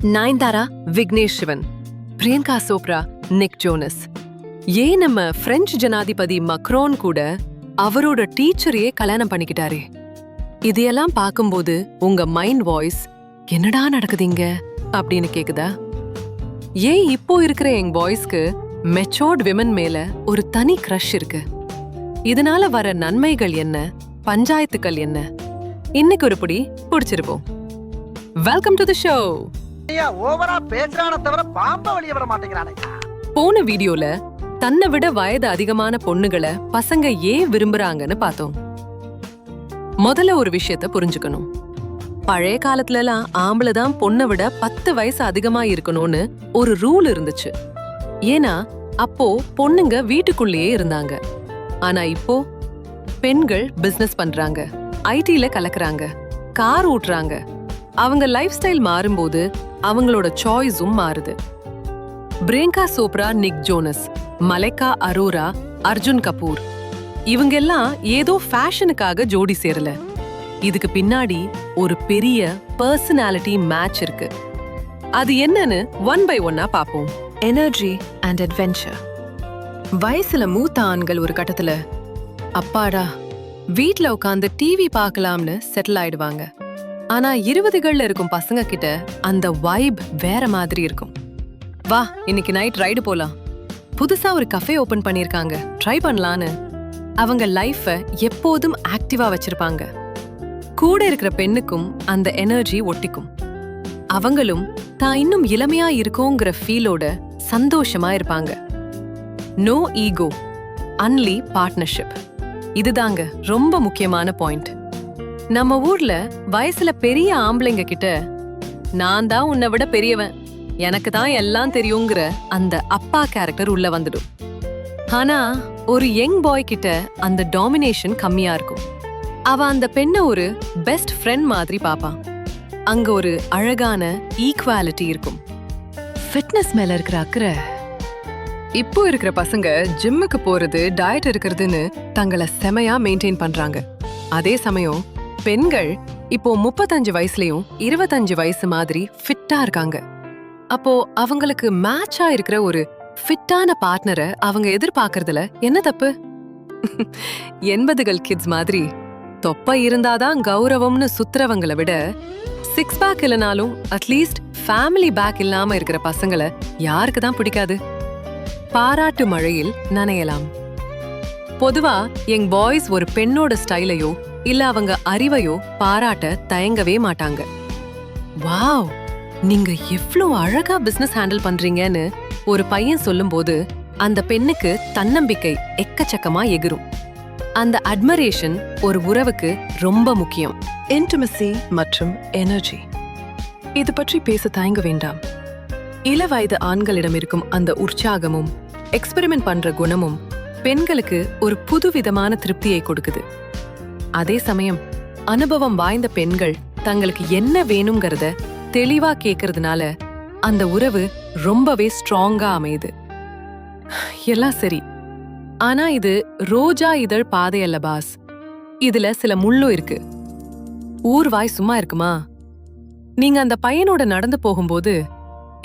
Nayanthara, Vignesh Shivan, Priyanka Chopra, Nick Jonas. ஏன் நம்ம French ஜனாதிபதி மக்ரோன் கூட அவரோட டீச்சரையே கல்யாணம் பண்ணிக்கிட்டாரே. இதையெல்லாம் பார்க்கும்போது உங்க மைண்ட் வாய்ஸ் என்னடா நடக்குதுங்க அப்படின்னு கேக்குதா? ஏன் இப்போ இருக்கிற எங் பாய்ஸ்க்கு மெச்சோர்ட் விமன் மேல ஒரு தனி க்ரஷ் இருக்கு? இதனால வர நன்மைகள் என்ன, பஞ்சாயத்துக்கள் என்ன? இன்னைக்கு ஒரு புடி பிடிச்சிருப்போம். Welcome to the show. ஓவரா பேசுறானே தவிர பாம்ப வெளிய வர மாட்டேங்கிறானே. போன வீடியோல தன்னை விட வயது அதிகமான பொண்ணுகளை பசங்க ஏன் விரும்புறாங்கன்னு பார்த்தோம். முதல்ல ஒரு விஷயத்த புரிஞ்சுக்கணும். பழைய காலத்துல எல்லாம் ஆம்பளை தான் பொண்ணை விட 10 வயசு அதிகமா இருக்கணும்னு ஒரு ரூல் இருந்துச்சு. ஏன்னா அப்போ பொண்ணுங்க வீட்டுக்குள்ளேயே இருந்தாங்க. ஆனா இப்போ பெண்கள் பிசினஸ் பண்றாங்க, ஐடில கலக்குறாங்க, கார் ஓட்டுறாங்க. அவங்க லைஃப் ஸ்டைல் மாறும்போது அவங்களோட சாய்ஸும் மாறுது. பிரியங்கா சோப்ரா, நிக் ஜோனஸ், மலைக்கா அரோரா, அர்ஜுன் கபூர் இவங்கெல்லாம் ஏதோ ஃபேஷனுக்காக ஜோடி சேரல. இதுக்கு பின்னாடி ஒரு பெரிய பர்சனாலிட்டி மேட்ச் இருக்கு. அது என்னன்னு ஒன் பை ஒன்னா பாப்போம். Energy and adventure. வயசுல மூத்த ஆண்கள் ஒரு கட்டத்துல அப்பாடா வீட்ல உட்காந்து டிவி பார்க்கலாம்னு செட்டில் ஆயிடுவாங்க. ஆனா 20கள்ல இருக்கும் பசங்க கிட்ட அந்த வைப் வேற மாதிரி இருக்கும். வா இன்னைக்கு நைட் ரைடு போலாம், புதுசா ஒரு கஃபே ஓபன் பண்ணிருக்காங்க, ட்ரை பண்ணலான்னு அவங்க லைஃப எப்போதும் ஆக்டிவா வச்சிருப்பாங்க. கூட இருக்கிற பெண்ணுக்கும் அந்த எனர்ஜி ஒட்டிக்கும். அவங்களும் தான் இன்னும் இளமையா இருக்கோங்கிற ஃபீலோட சந்தோஷமா இருப்பாங்க. No ego, only partnership. இதுதாங்க ரொம்ப முக்கியமான பாயிண்ட். நம்ம ஊர்ல வயசுல பெரிய ஆம்பளைங்க கிட்ட நான் தான் உன்னை விட பெரியவன், எனக்கு தான் எல்லாம் தெரியுங்கிற அந்த அப்பா கேரக்டர் உள்ள வந்துடும். ஆனா ஒரு யங் பாய் கிட்ட அந்த டாமினேஷன் கம்மியா இருக்கும். அவ அந்த பெண்ணை ஒரு பெஸ்ட் ஃப்ரெண்ட் மாதிரி பாப்பான். அங்க ஒரு அழகான ஈக்குவாலிட்டி இருக்கும். ஃபிட்னஸ் மேல இருக்கிற அக்கறை. இப்போ இருக்கிற பசங்க ஜிம்முக்கு போறது, டயட் இருக்கிறதுன்னு தங்களை செமையா மெயின்டைன் பண்றாங்க. அதே சமயம் பெண்கள் இப்போ 35 வயசுலயும் 25 வயசு மாதிரி ஃபிட்டா இருக்காங்க. அப்போ அவங்களுக்கு மேட்சா இருக்கிற ஒரு ஃபிட்டான பார்ட்னரை அவங்க எதிர்பார்க்கறதுல என்ன தப்பு? 80கள் கிட்ஸ் மாதிரி தொப்பை இருந்தாதான் கௌரவம்னு சுத்துறவங்களை விட 6 பேக் இல்லனாலும் அட்லீஸ்ட் ஃபேமிலி பேக் இல்லாம இருக்கிற பசங்களை யாருக்கு தான் பிடிக்காது? பாராட்டு மழையில் நனையலாம். பொதுவா எங் பாய்ஸ் ஒரு பெண்ணோட ஸ்டைலையோ இல்ல அவங்க அறிவையோ பாராட்ட தயங்கவே மாட்டாங்க. வாவ், நீங்க எவ்ளோ அழகா பிசினஸ் ஹேண்டில் பண்றீங்கன்னு ஒரு பையன் சொல்லும்போது அந்த பெண்ணுக்கு தன்னம்பிக்கை எக்கச்சக்கமா எகிரும். அந்த அட்மரேஷன் ஒரு உறவுக்கு ரொம்ப முக்கியம். இன்டிமசி மற்றும் எனர்ஜி, இது பற்றி பேச தயங்க வேண்டாம். இளவயது ஆண்களிடம் இருக்கும் அந்த உற்சாகமும் எக்ஸ்பெரிமெண்ட் பண்ற குணமும் பெண்களுக்கு ஒரு புதுவிதமான திருப்தியை கொடுக்குது. அதே சமயம் அனுபவம் வாய்ந்த பெண்கள் தங்களுக்கு என்ன வேணுங்கிறத தெளிவா கேட்கறதுனால அந்த உறவு ரொம்பவே ஸ்ட்ராங்கா அமையுது. எல்லாம் சரி, ஆனா இது ரோஜா இதழ் பாதை அல்ல பாஸ். இதுல சில முள்ளும் இருக்கு. ஊர் வாய் சும்மா இருக்குமா? நீங்க அந்த பையனோட நடந்து போகும்போது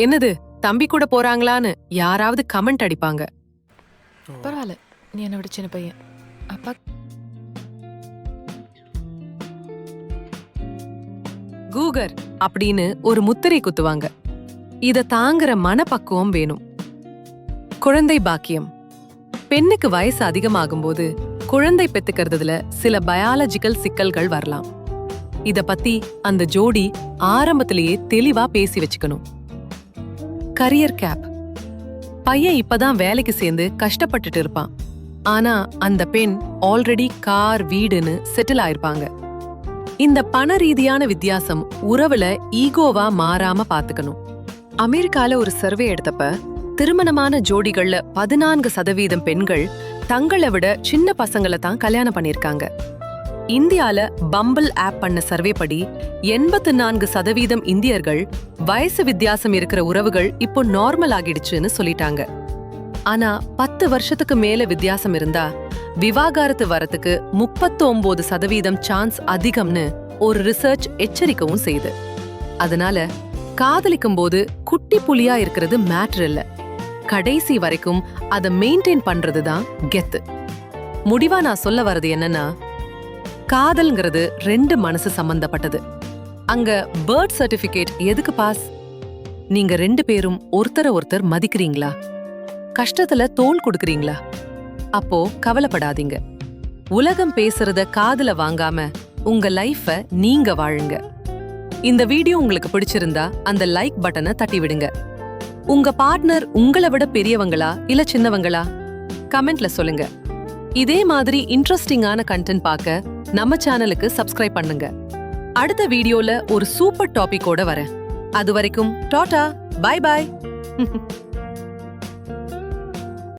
என்னது தம்பி கூட போறாங்களான்னு யாராவது கமெண்ட் அடிப்பாங்க. பரவாயில்ல, நீ என்ன விட சின்ன பையன். அப்பா கூகர் அப்படின்னு ஒரு முத்திரை குத்துவாங்க. இத தாங்குற மனப்பக்குவம் வேணும். குழந்தை பாக்கியம். பெண்ணுக்கு வயசு அதிகமாகும்போது குழந்தை பெத்துக்கிறதுல சில பயாலஜிக்கல் சிக்கல்கள் வரலாம். இத பத்தி அந்த ஜோடி ஆரம்பத்திலேயே தெளிவா பேசி வச்சுக்கணும். Career gap. பையன் இப்பதான் வேலைக்கு சேர்ந்து கஷ்டப்பட்டுட்டு இருப்பான். ஆனா அந்த பெண் ஆல்ரெடி கார், வீடுன்னு செட்டில் ஆயிருப்பாங்க. இந்த பண ரீதியான வித்தியாசம் உறவுல ஈகோவா மாறாம பாத்துக்கணும். அமெரிக்கால ஒரு சர்வே எடுத்தப்ப திருமணமான ஜோடிகள்ல 14% பெண்கள் தங்களை விட சின்ன பசங்களை தான் கல்யாணம் பண்ணிருக்காங்க. இந்தியால பம்பிள் ஆப் பண்ண சர்வே படி 84% இந்தியர்கள் வயசு வித்தியாசம் இருக்கிற உறவுகள் இப்போ நார்மல் ஆகிடுச்சுன்னு சொல்லிட்டாங்க. ஆனா 10 வருஷத்துக்கு மேல வித்தியாசம் இருந்தா விவாகரத்து வரத்துக்கு 39% சான்ஸ் அதிகம்னு ஒரு ரிசர்ச் எச்சரிக்கவும் செய்யுது. அதனால காதலிக்கும் போது குட்டி புலியா இருக்கிறது மேட்டர் இல்ல, கடைசி வரைக்கும் அதை மெயின்டைன் பண்றதுதான் கெத்து. முடிவா நான் சொல்ல வர்றது என்னன்னா, காதல்ங்கிறது 2 மனசு சம்பந்தப்பட்டது. அங்க பர்த் சர்டிபிகேட் எதுக்கு பாஸ்? நீங்க 2 பேரும் ஒருத்தர ஒருத்தர் மதிக்கிறீங்களா? கஷ்டத்துல தோள் கொடுக்கறீங்களா? அப்போ கவலைப்படாதீங்க. உலகம் பேசுறத காதுல வாங்காம உங்க லைஃப நீங்க வாழுங்க. இந்த வீடியோ உங்களுக்கு பிடிச்சிருந்தா அந்த லைக் பட்டனை தட்டி விடுங்க. உங்க பார்ட்னர் உங்களை விட பெரியவங்களா இல்ல சின்னவங்களா? கமெண்ட்ல சொல்லுங்க. இதே மாதிரி இன்ட்ரெஸ்டிங்கான கண்டென்ட் பார்க்க நம்ம சேனலுக்கு சப்ஸ்கிரைப் பண்ணுங்க. அடுத்த வீடியோல ஒரு சூப்பர் டாபிக்கோட வரேன். அது வரைக்கும் டாடா, பை பை.